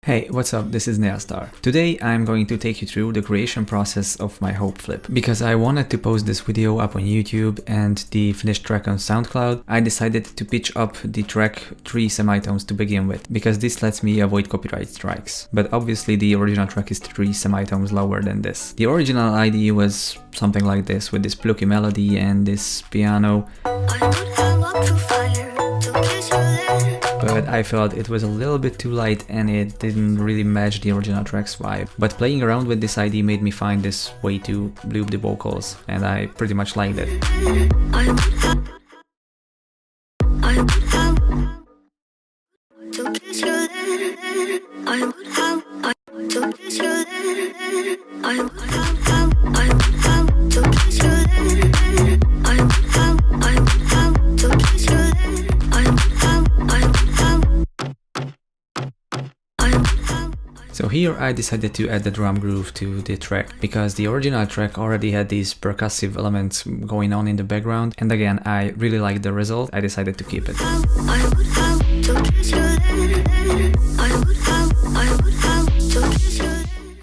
Hey, what's up? This is Nalestar. Today I'm going to take you through the creation process of my Hope Flip. Because I wanted to post this video up on YouTube and the finished track on SoundCloud, I decided to pitch up the track 3 semitones to begin with, because this lets me avoid copyright strikes. But obviously the original track is 3 semitones lower than this. The original idea was something like this, with this plucky melody and this piano. But I felt it was a little bit too light and it didn't really match the original track's vibe. But playing around with this idea made me find this way to loop the vocals, and I pretty much liked it. So here I decided to add the drum groove to the track, because the original track already had these percussive elements going on in the background, and again I really liked the result. I decided to keep it.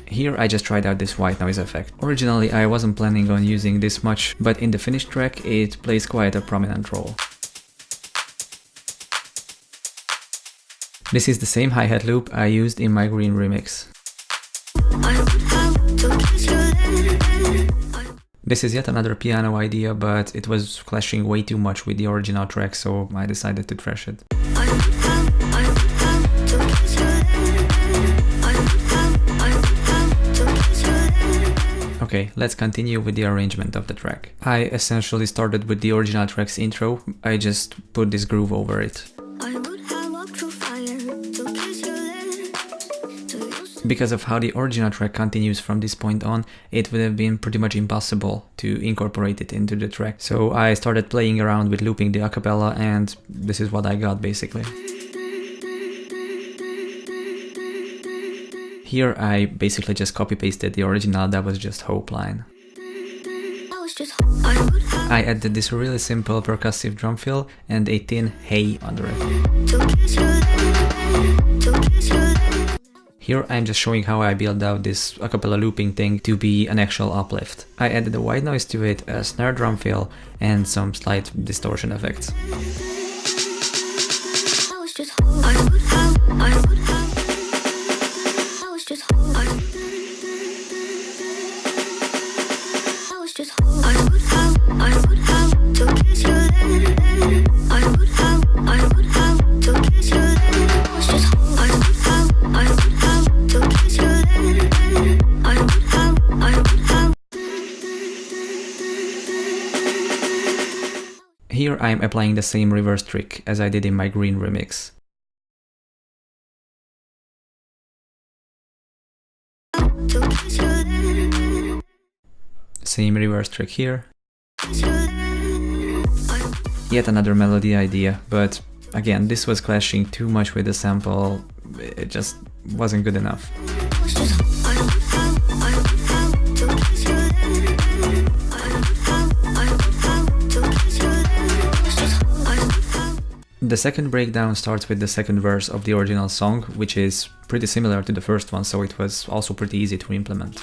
Here I just tried out this white noise effect. Originally I wasn't planning on using this much, but in the finished track it plays quite a prominent role. This is the same hi-hat loop I used in my green remix. This is yet another piano idea, but it was clashing way too much with the original track, so I decided to trash it. Okay, let's continue with the arrangement of the track. I essentially started with the original track's intro. I just put this groove over it. Because of how the original track continues from this point on, it would have been pretty much impossible to incorporate it into the track. So I started playing around with looping the acapella, and this is what I got basically. Here I basically just copy-pasted the original that was just Hope line. I added this really simple percussive drum fill and a thin hey under it. Here I'm just showing how I built out this acapella looping thing to be an actual uplift. I added a white noise to it, a snare drum fill, and some slight distortion effects. Here I'm applying the same reverse trick as I did in my green remix. Same reverse trick here. Yet another melody idea, but again, this was clashing too much with the sample. It just wasn't good enough. The second breakdown starts with the second verse of the original song, which is pretty similar to the first one, so it was also pretty easy to implement.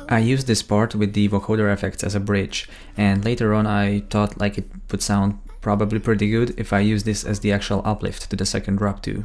I used this part with the vocoder effects as a bridge, and later on I thought like it would sound probably pretty good if I use this as the actual uplift to the second drop too.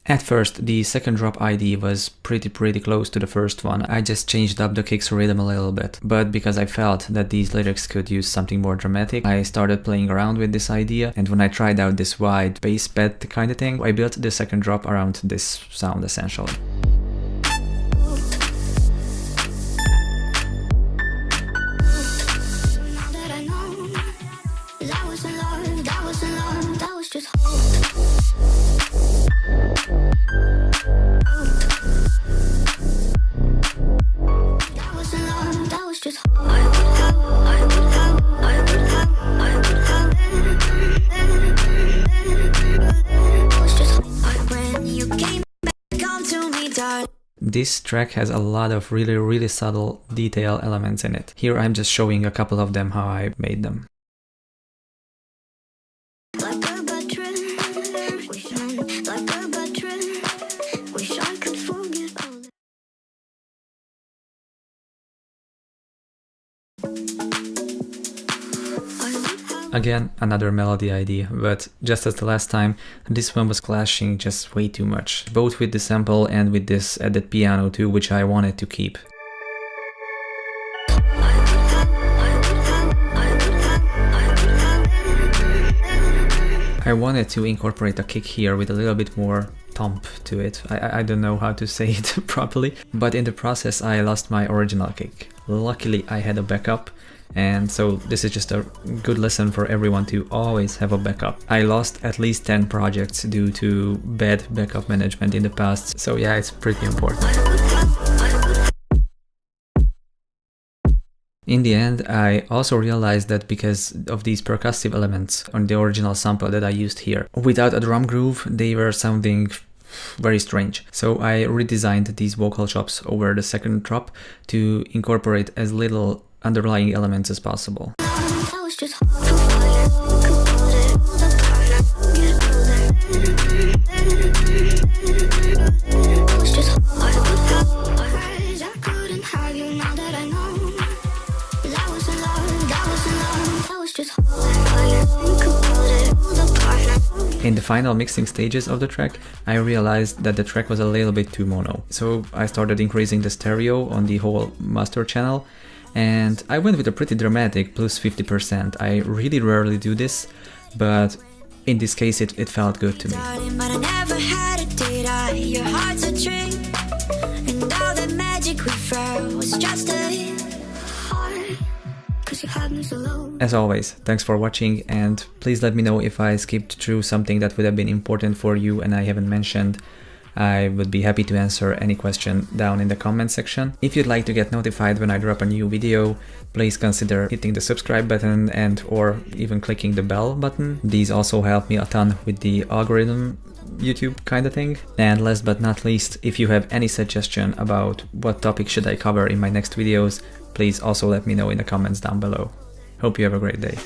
At first, the second drop ID was pretty close to the first one. I just changed up the kick's rhythm a little bit. But because I felt that these lyrics could use something more dramatic, I started playing around with this idea, and when I tried out this wide bass bed kind of thing, I built the second drop around this sound essentially. That was just I would have This track has a lot of really subtle detail elements in it. Here I'm just showing a couple of them how I made them. Again, another melody idea, but just as the last time, this one was clashing just way too much, both with the sample and with this added piano too, which I wanted to keep. I wanted to incorporate a kick here with a little bit more thump to it. I don't know how to say it properly, but in the process I lost my original kick. Luckily I had a backup, and so this is just a good lesson for everyone to always have a backup. I lost at least 10 projects due to bad backup management in the past, so yeah, it's pretty important. In the end, I also realized that because of these percussive elements on the original sample that I used here, without a drum groove, they were sounding very strange. So I redesigned these vocal chops over the second drop to incorporate as little underlying elements as possible. In the final mixing stages of the track, I realized that the track was a little bit too mono. So I started increasing the stereo on the whole master channel, and I went with a pretty dramatic plus 50%. I really rarely do this, but in this case it felt good to me. As always, thanks for watching, and please let me know if I skipped through something that would have been important for you and I haven't mentioned. I would be happy to answer any question down in the comment section. If you'd like to get notified when I drop a new video, please consider hitting the subscribe button or even clicking the bell button. These also help me a ton with the algorithm YouTube kind of thing. And last but not least, if you have any suggestion about what topic should I cover in my next videos, please also let me know in the comments down below. Hope you have a great day.